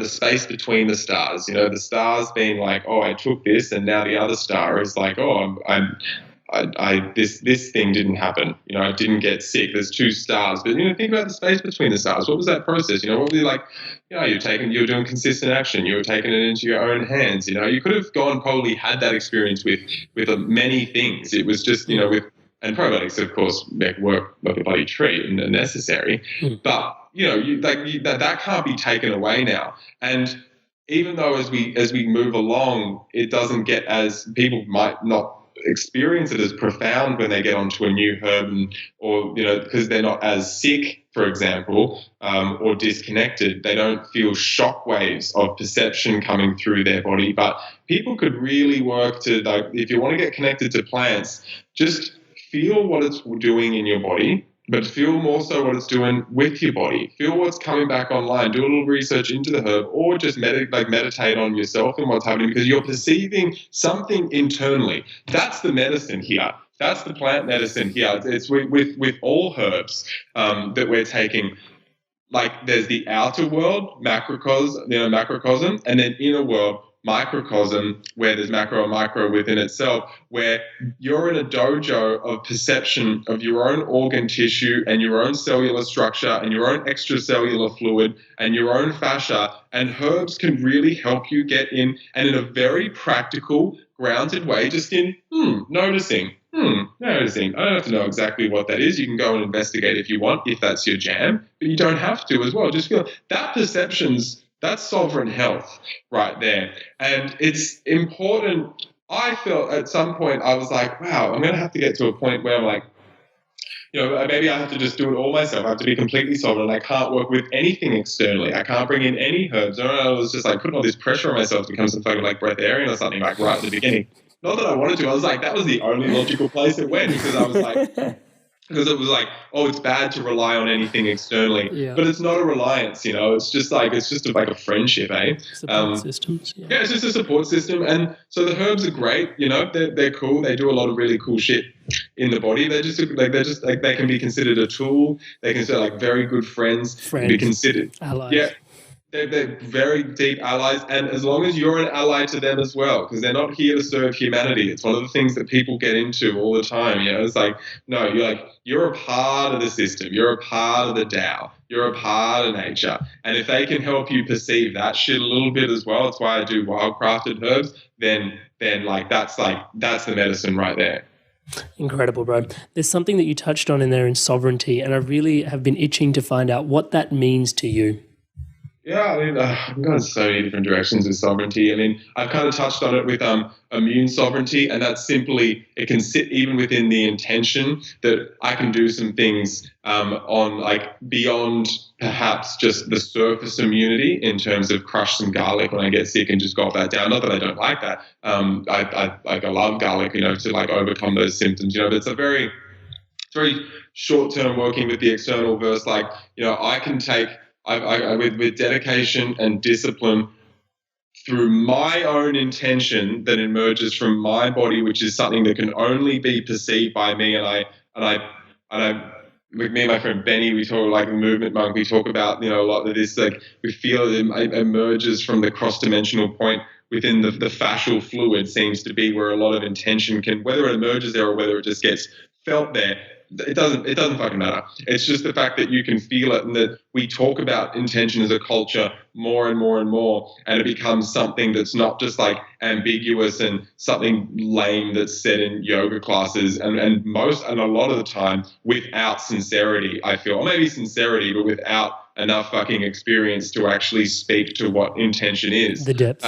space between the stars, the stars being like, oh, I took this, and now the other star is like, oh, this thing didn't happen. I didn't get sick. There's 2 stars, but think about the space between the stars. What was that process? What were you like? You're doing consistent action. You were taking it into your own hands. You could have probably had that experience with many things. It was just and probiotics, of course, work like a bloody treat and are necessary, but that can't be taken away now. And even though as we move along, it doesn't get as people might not experience it as profound when they get onto a new herb, or because they're not as sick, for example, or disconnected, they don't feel shock waves of perception coming through their body. But people could really work to, if you want to get connected to plants, just feel what it's doing in your body, but feel more so what it's doing with your body. Feel what's coming back online. Do a little research into the herb, or just meditate on yourself and what's happening, because you're perceiving something internally. That's the medicine here. That's the plant medicine here. It's with all herbs that we're taking. Like there's the outer world, macrocosm, and then inner world, microcosm, where there's macro and micro within itself, where you're in a dojo of perception of your own organ tissue and your own cellular structure and your own extracellular fluid and your own fascia, and herbs can really help you get in, and in a very practical, grounded way, just in noticing. Noticing. I don't have to know exactly what that is. You can go and investigate if you want, if that's your jam, but you don't have to as well. Just feel that perception's, that's sovereign health right there. And it's important. I felt at some point I was like, wow, I'm going to have to get to a point where I'm like, maybe I have to just do it all myself. I have to be completely sovereign. I can't work with anything externally. I can't bring in any herbs. I was just like putting all this pressure on myself to become some fucking like breatharian or something like right at the beginning. Not that I wanted to. I was like, that was the only logical place it went, because I was like, because it was like, oh, it's bad to rely on anything externally, but it's not a reliance, it's just like a friendship, Support systems. Yeah, it's just a support system. And so the herbs are great, they're cool. They do a lot of really cool shit in the body. They can be considered a tool. They can consider like very good friends. Be considered. Allies. Yeah. they're very deep allies, and as long as you're an ally to them as well, because they're not here to serve humanity. It's one of the things that people get into all the time. It's like, no, you're a part of the system, you're a part of the Tao, you're a part of nature, and if they can help you perceive that shit a little bit as well, that's why I do wildcrafted herbs. Then that's the medicine right there. Incredible, bro. There's something that you touched on in there in sovereignty, and I really have been itching to find out what that means to you. Yeah, I mean, I've gone so many different directions with sovereignty. I mean, I've kind of touched on it with immune sovereignty, and that's simply, it can sit even within the intention that I can do some things on like beyond perhaps just the surface immunity in terms of crush some garlic when I get sick and just gulp that down. Not that I don't like that. I love garlic, to like overcome those symptoms, but it's very short-term working with the external versus like, I can take, with dedication and discipline through my own intention that emerges from my body, which is something that can only be perceived by me. And I with me and my friend Benny, we talk like the movement monk. We talk about a lot of this. Like we feel it emerges from the cross-dimensional point within the fascial fluid. Seems to be where a lot of intention can, whether it emerges there or whether it just gets felt there. It doesn't fucking matter. It's just the fact that you can feel it, and that we talk about intention as a culture more and more and more, and it becomes something that's not just like ambiguous and something lame that's said in yoga classes, and a lot of the time without sincerity, I feel, or maybe sincerity, but without enough fucking experience to actually speak to what intention is. The depth.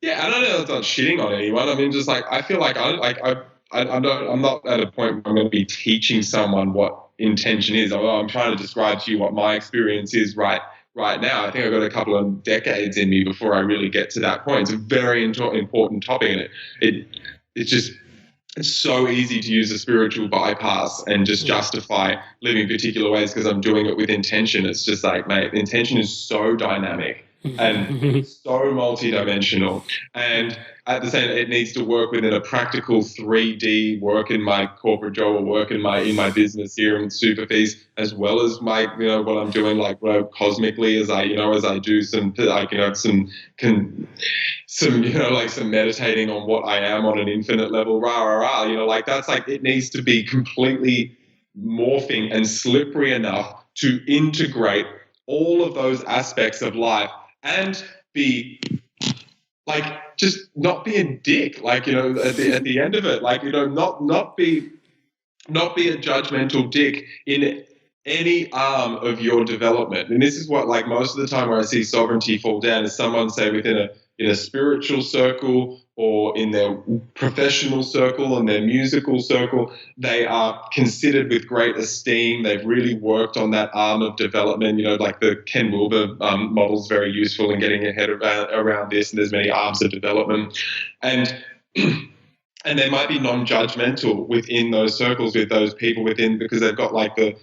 Yeah, I don't know. It's not shitting on anyone. I mean, just like I feel like I'm not at a point where I'm going to be teaching someone what intention is. Although I'm trying to describe to you what my experience is right now. I think I've got a couple of decades in me before I really get to that point. It's a very important topic, and it's so easy to use a spiritual bypass and just justify living particular ways because I'm doing it with intention. It's just like, mate, intention is so dynamic and so multidimensional, and at the same, it needs to work within a practical 3D work in my corporate job or work in my business here in SuperFeast, as well as my what I'm doing like cosmically as I do some like some meditating on what I am on an infinite level, like that's like, it needs to be completely morphing and slippery enough to integrate all of those aspects of life and be like, just not be a dick, like, at the end of it, like, not be a judgmental dick in any arm of your development. And this is what, like, most of the time where I see sovereignty fall down is someone, say, within a spiritual circle or in their professional circle and their musical circle, they are considered with great esteem. They've really worked on that arm of development. Like the Ken Wilber model is very useful in getting ahead around this, and there's many arms of development. And they might be non-judgmental within those circles with those people within, because they've got like the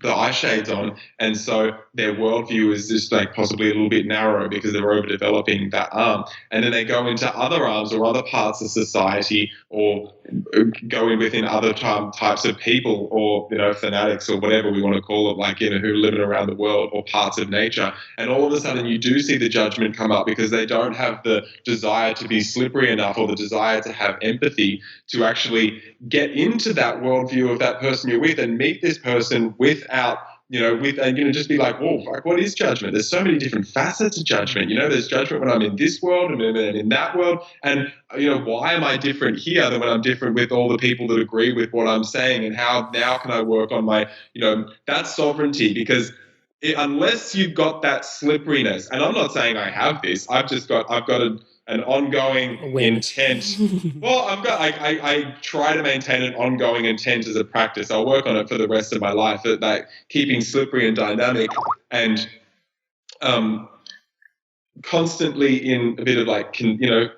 eye shades on, and so their worldview is just like possibly a little bit narrow because they're overdeveloping that arm. And then they go into other arms or other parts of society, or go in within other types of people, or fanatics or whatever we want to call it, like who are living around the world, or parts of nature. And all of a sudden you do see the judgment come up because they don't have the desire to be slippery enough, or the desire to have empathy to actually get into that worldview of that person you're with and meet this person without just be like, whoa, like, what is judgment? There's so many different facets of judgment. There's judgment when I'm in this world and in that world. And, why am I different here than when I'm different with all the people that agree with what I'm saying? And how now can I work on my, that's sovereignty, because unless you've got that slipperiness, and I'm not saying I have this, I've got an ongoing intent. Well, I try to maintain an ongoing intent as a practice. I'll work on it for the rest of my life, at that keeping slippery and dynamic, and constantly in a bit of like,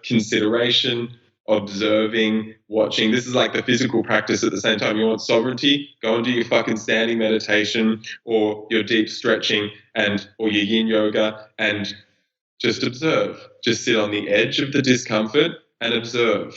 consideration, observing, watching. This is like the physical practice at the same time. You want sovereignty? Go and do your fucking standing meditation or your deep stretching or your yin yoga, and just observe. Just sit on the edge of the discomfort and observe.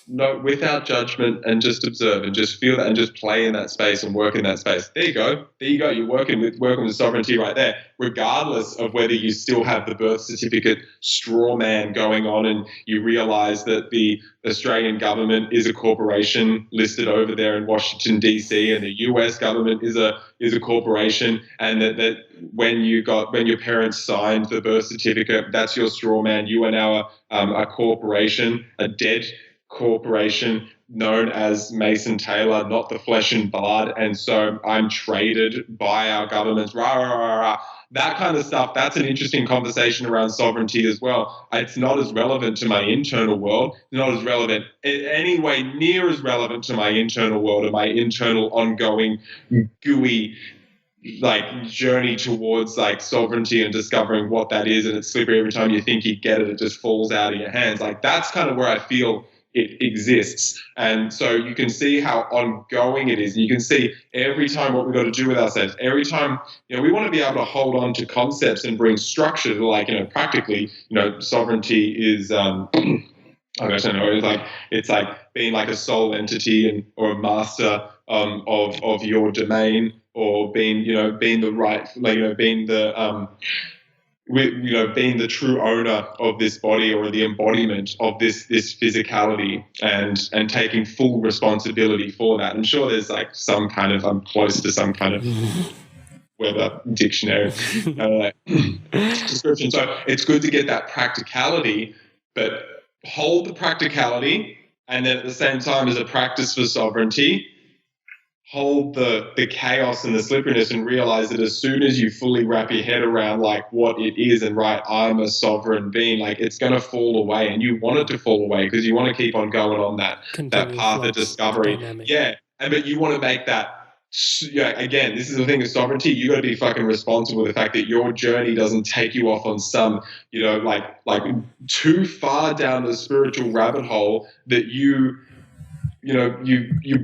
without judgment, and just observe and just feel that and just play in that space and work in that space. There you go. You're working with sovereignty right there, regardless of whether you still have the birth certificate straw man going on and you realize that the Australian government is a corporation listed over there in Washington, D.C., and the US government is a corporation, and that when your parents signed the birth certificate, that's your straw man. You are now a corporation, a dead corporation known as Mason Taylor, not the flesh and blood, and so I'm traded by our governments. Rah, rah, rah, rah. That kind of stuff, that's an interesting conversation around sovereignty as well. It's not as relevant to my internal world, not as relevant, anyway near as relevant to my internal world and my internal ongoing gooey journey towards sovereignty and discovering what that is, and it's slippery every time you think you get it, it just falls out of your hands. That's kind of where I feel it exists. And so you can see how ongoing it is. And you can see every time what we've got to do with ourselves. Every time, we want to be able to hold on to concepts and bring structure to practically, sovereignty is, I don't know, it's like being like a sole entity or a master of your domain, or being the right, being the being the true owner of this body, or the embodiment of this physicality, and taking full responsibility for that. I'm sure there's some kind of, I'm close to some kind of Weber dictionary description. So it's good to get that practicality, but hold the practicality, and then at the same time as a practice for sovereignty, hold the chaos and the slipperiness, and realize that as soon as you fully wrap your head around what it is, and I'm a sovereign being, it's going to fall away, and you want it to fall away because you want to keep on going on that path of discovery. Yeah. But you want to make that, again, this is the thing with sovereignty. You got to be fucking responsible for the fact that your journey doesn't take you off on some, too far down the spiritual rabbit hole that you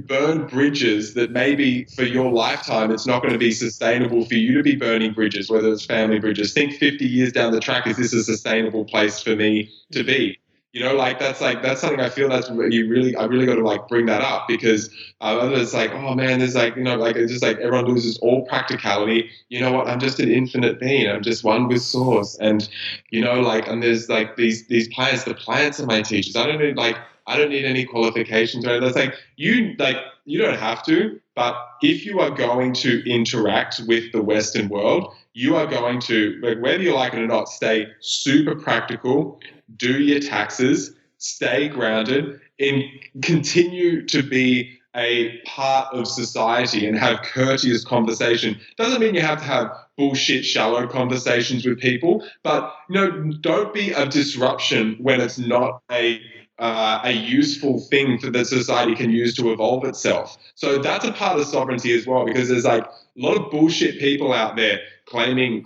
burn bridges that maybe for your lifetime it's not going to be sustainable for you to be burning bridges, whether it's family bridges. Think 50 years down the track, is this a sustainable place for me to be? That's something I feel I really got to bring that up, because it's oh man, there's it's just everyone loses all practicality. You know what? I'm just an infinite being. I'm just one with source, and and there's these plants. The plants are my teachers. I don't need any qualifications, right? That's you don't have to, but if you are going to interact with the Western world, you are going to, whether you like it or not, stay super practical, do your taxes, stay grounded, and continue to be a part of society and have courteous conversation. Doesn't mean you have to have bullshit, shallow conversations with people, but don't be a disruption when it's not a useful thing that society can use to evolve itself. So that's a part of sovereignty as well, because there's a lot of bullshit people out there claiming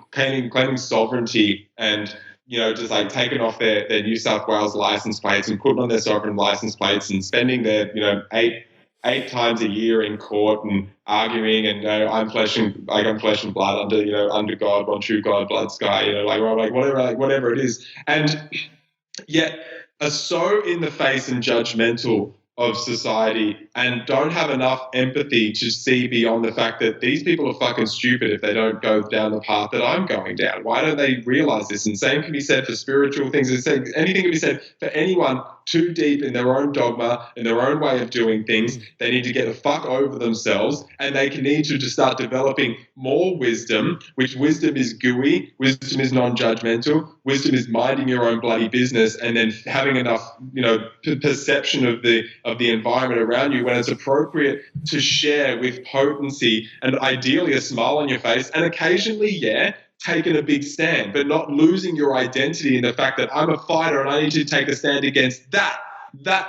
sovereignty, and just taking off their New South Wales license plates and putting on their sovereign license plates and spending their eight times a year in court and arguing, and I'm flesh and blood under God, one true God, blood sky, whatever it is, and yet are so in the face and judgmental of society, and don't have enough empathy to see beyond the fact that these people are fucking stupid if they don't go down the path that I'm going down. Why don't they realize this? And same can be said for spiritual things. Anything can be said for anyone too deep in their own dogma, in their own way of doing things. They need to get the fuck over themselves, and they can need to just start developing more wisdom, which wisdom is gooey, wisdom is non-judgmental, wisdom is minding your own bloody business, and then having enough, perception of the environment around you when it's appropriate to share with potency, and ideally a smile on your face, and occasionally, taking a big stand, but not losing your identity in the fact that I'm a fighter and I need to take a stand against that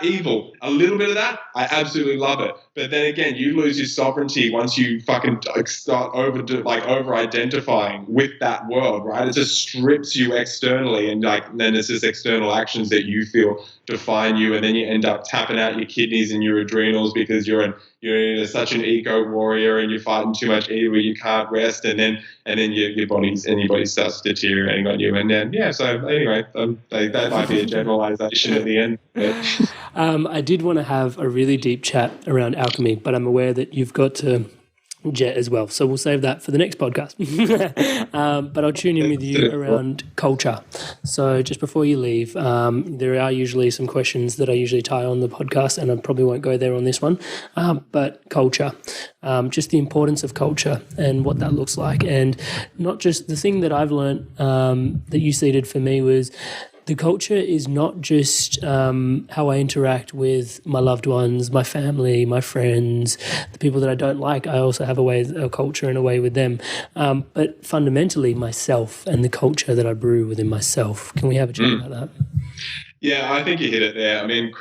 evil. A little bit of that, I absolutely love it. But then again, you lose your sovereignty once you fucking start over-identifying with that world, right? It just strips you externally, and then it's just external actions that you feel define you, and then you end up tapping out your kidneys and your adrenals because you're an you're such an eco warrior and you're fighting too much evil, you can't rest, and then your body starts deteriorating on you, and then so anyway, that might be a generalization at the end. I did want to have a really deep chat around alchemy, but I'm aware that you've got to jet as well, so we'll save that for the next podcast. But I'll tune in with you around culture. So just before you leave, there are usually some questions that I usually tie on the podcast, and I probably won't go there on this one, but culture, just the importance of culture and what that looks like. And not just the thing that I've learned that you seeded for me was the culture is not just how I interact with my loved ones, my family, my friends, the people that I don't like. I also have a culture and a way with them. But fundamentally, myself and the culture that I brew within myself. Can we have a chat about that? Yeah, I think you hit it there. I mean,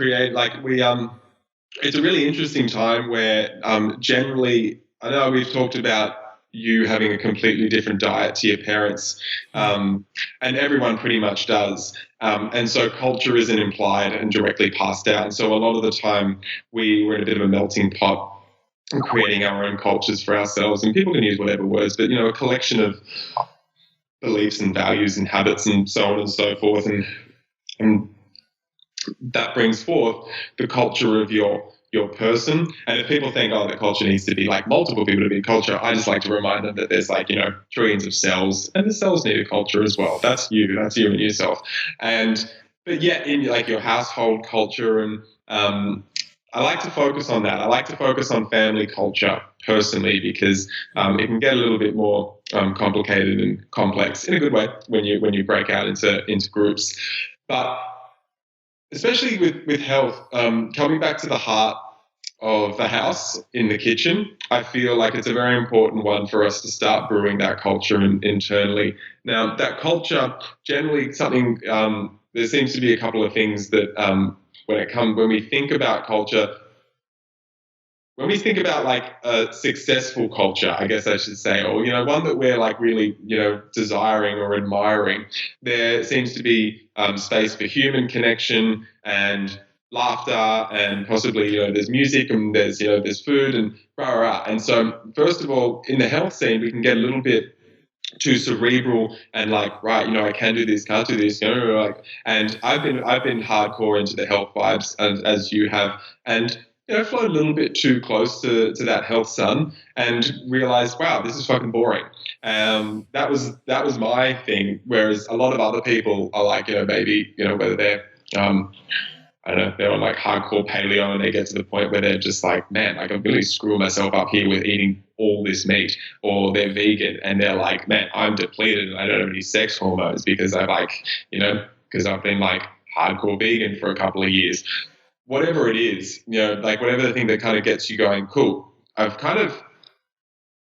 it's a really interesting time where generally, I know we've talked about you having a completely different diet to your parents, and everyone pretty much does. And so culture isn't implied and directly passed down. So a lot of the time we're in a bit of a melting pot and creating our own cultures for ourselves. And people can use whatever words, but, a collection of beliefs and values and habits and so on and so forth. And that brings forth the culture of your person. And if people think, the culture needs to be like multiple people to be culture, I just like to remind them that there's trillions of cells, and the cells need a culture as well. That's you and yourself. But in your household culture, and I like to focus on that. I like to focus on family culture personally, because it can get a little bit more complicated and complex in a good way when you break out into groups. But especially with health, coming back to the heart of the house in the kitchen, I feel like it's a very important one for us to start brewing that culture internally. Now, that culture, generally something, there seems to be a couple of things that when we think about culture, when we think about a successful culture, I guess I should say, or, one that we're really, desiring or admiring, there seems to be space for human connection and laughter, and possibly, there's music, and there's food, and rah, rah, rah. And so, first of all, in the health scene, we can get a little bit too cerebral and right, I can do this, can't do this, and I've been hardcore into the health vibes, as you have, and flown a little bit too close to that health sun and realized, wow, this is fucking boring. That was my thing. Whereas a lot of other people are maybe, whether they're, I don't know, they're on hardcore paleo, and they get to the point where they're just man, I'm really screwing myself up here with eating all this meat, or they're vegan and they're man, I'm depleted and I don't have any sex hormones because I've been hardcore vegan for a couple of years. Whatever it is, whatever the thing that kind of gets you going, cool, I've kind of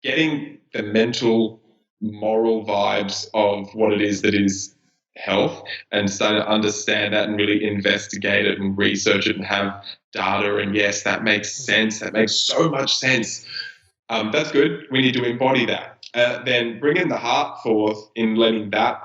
getting the mental, moral vibes of what it is that is health, and starting to understand that and really investigate it and research it and have data. And yes, that makes sense. That makes so much sense. That's good. We need to embody that. Then bringing the heart forth in letting that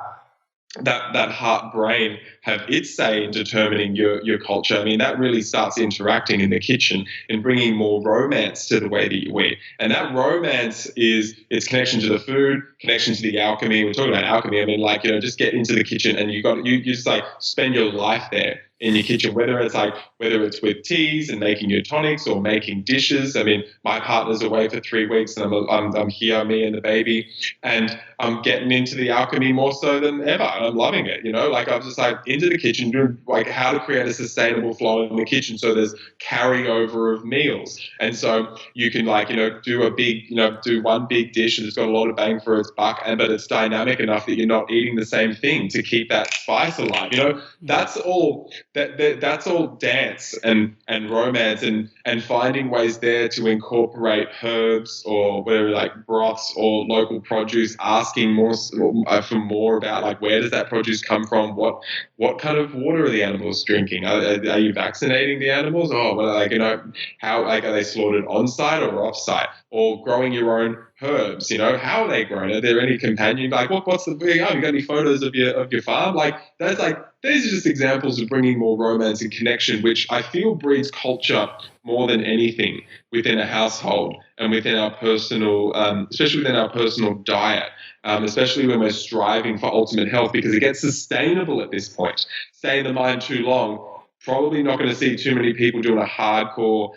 heart brain have its say in determining your culture. I mean, that really starts interacting in the kitchen and bringing more romance to the way that you eat. And that romance is its connection to the food, connection to the alchemy. We're talking about alchemy. I mean, just get into the kitchen and you just spend your life there in your kitchen, whether it's with teas and making your tonics or making dishes. I mean, my partner's away for 3 weeks and I'm here, me and the baby, and I'm getting into the alchemy more so than ever. And I'm loving it, I'm just into the kitchen, doing how to create a sustainable flow in the kitchen so there's carryover of meals. And so you can do one big dish and it's got a lot of bang for its buck, but it's dynamic enough that you're not eating the same thing to keep that spice alive. That's all that's all dance and romance and finding ways there to incorporate herbs or whatever, broths or local produce, asking more for more about where does that produce come from, what kind of water are the animals drinking, are you vaccinating the animals, how are they slaughtered on site or off site, or growing your own herbs, how are they grown? Are there any companion? Like, what's the, you got any photos of your farm? Like, these are just examples of bringing more romance and connection, which I feel breeds culture more than anything within a household and within our personal, especially within our personal diet, especially when we're striving for ultimate health, because it gets sustainable at this point. Stay in the mind too long, probably not going to see too many people doing one hardcore.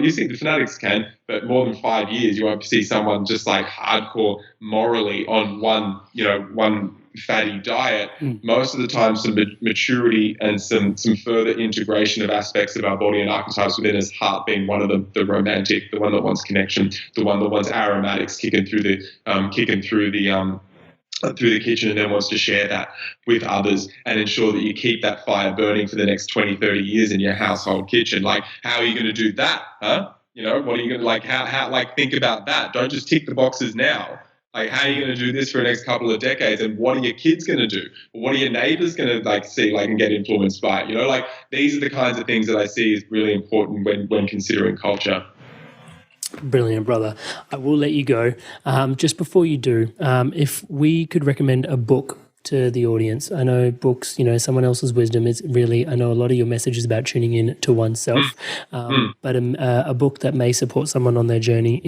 You see the fanatics can, but more than 5 years, you won't see someone just like hardcore morally on one fatty diet. Most of the time, some maturity and some further integration of aspects of our body and archetypes within us, heart being one of them, the romantic, the one that wants connection, the one that wants aromatics kicking through the kitchen and then wants to share that with others and ensure that you keep that fire burning for the next 20, 30 years in your household kitchen. Like, how are you going to do that? Huh? What are you going to, like, how, like, think about that. Don't just tick the boxes now. Like, how are you going to do this for the next couple of decades? And what are your kids going to do? What are your neighbors going to, like, see, like, and get influenced by? Like, these are the kinds of things that I see is really important when considering culture. Brilliant, brother. I will let you go. Just before you do, if we could recommend a book to the audience. I know books, someone else's wisdom is really, I know a lot of your message is about tuning in to oneself, but a book that may support someone on their journey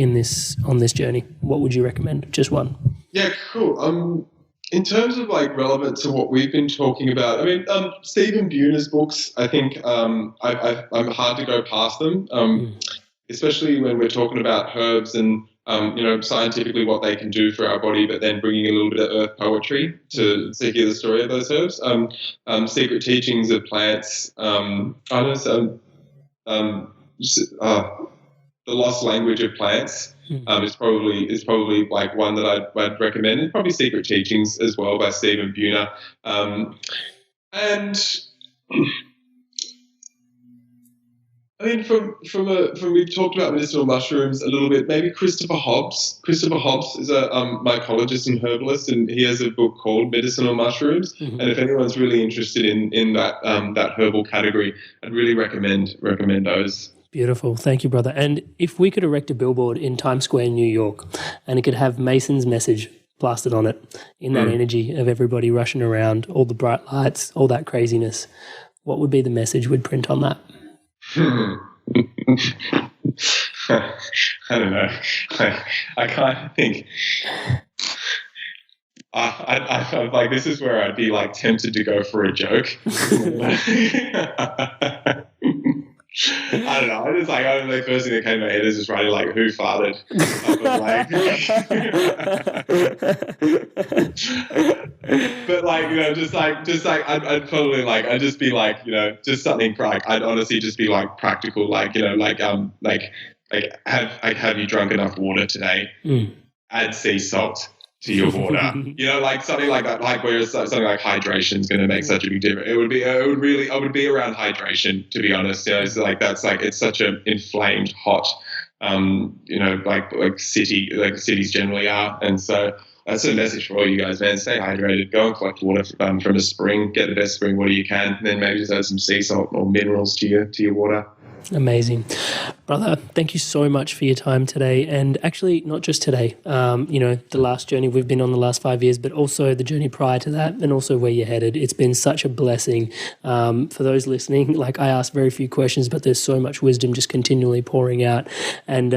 on this journey, what would you recommend? Just one. Yeah, cool. In terms of like relevant to what we've been talking about, I mean, Stephen Buhner's books, I think I'm hard to go past them, especially when we're talking about herbs and scientifically what they can do for our body, but then bringing a little bit of earth poetry to hear the story of those herbs. Secret Teachings of Plants. The Lost Language of Plants is probably like one that I'd recommend. And probably Secret Teachings as well by Stephen Buhner. I mean, from we've talked about medicinal mushrooms a little bit. Maybe Christopher Hobbs. Christopher Hobbs is a mycologist and herbalist, and he has a book called Medicinal Mushrooms. And if anyone's really interested in that herbal category, I'd really recommend those. Beautiful. Thank you, brother. And if we could erect a billboard in Times Square, New York, and it could have Mason's message plastered on it in that energy of everybody rushing around, all the bright lights, all that craziness, what would be the message we'd print on that? I don't know. I can't think. I'm like, this is where I'd be like tempted to go for a joke. I don't know. The first thing that came to my head is just writing like, who farted? But I'd probably I'd just be like, just something like, I'd honestly just be like practical, have you drunk enough water today? Add sea salt to your water, something like that, where something like hydration is going to make such a big difference. I would be around hydration, to be honest. It's such an inflamed, hot, cities generally are. And so that's a message for all you guys, man. Stay hydrated. Go and collect water from a spring. Get the best spring water you can. And then maybe just add some sea salt or minerals to your water. Amazing. Brother, thank you so much for your time today. And actually, not just today, the last journey we've been on the last 5 years, but also the journey prior to that and also where you're headed. It's been such a blessing. For those listening, I asked very few questions, but there's so much wisdom just continually pouring out. And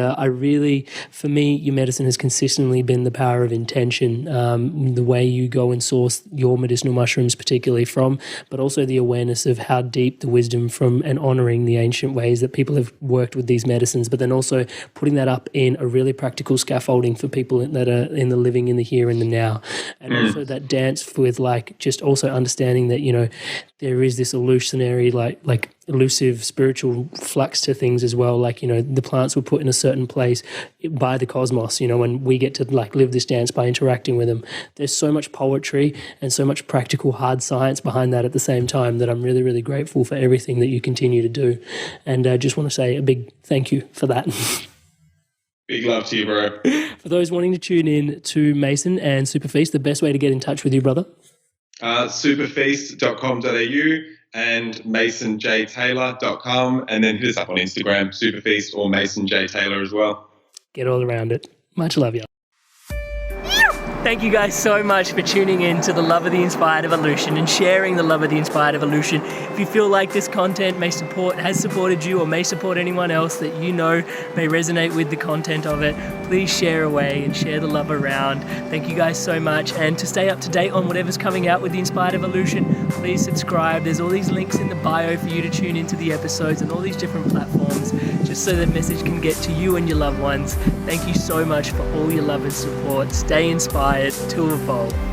for me, your medicine has consistently been the power of intention, the way you go and source your medicinal mushrooms particularly from, but also the awareness of how deep the wisdom from and honoring the ancient ways that people have worked with these medicines, but then also putting that up in a really practical scaffolding for people that are in the living in the here and the now. And also that dance with just also understanding that, there is this illusionary, elusive spiritual flux to things as well. The plants were put in a certain place by the cosmos, and we get to live this dance by interacting with them. There's so much poetry and so much practical hard science behind that at the same time that I'm really, really grateful for everything that you continue to do. And I just want to say a big thank you for that. Big love to you, bro. For those wanting to tune in to Mason and SuperFeast, the best way to get in touch with you, brother? Superfeast.com.au and masonjtaylor.com, and then hit us up on Instagram, Superfeast or Mason J. Taylor as well. Get all around it. Much love, y'all. Thank you guys so much for tuning in to the Love of the Inspired Evolution and sharing the Love of the Inspired Evolution. If you feel like this content has supported you or may support anyone else that you know may resonate with the content of it, please share away and share the love around. Thank you guys so much. And to stay up to date on whatever's coming out with the Inspired Evolution, please subscribe. There's all these links in the bio for you to tune into the episodes and all these different platforms, just so that message can get to you and your loved ones. Thank you so much for all your love and support. Stay inspired to evolve.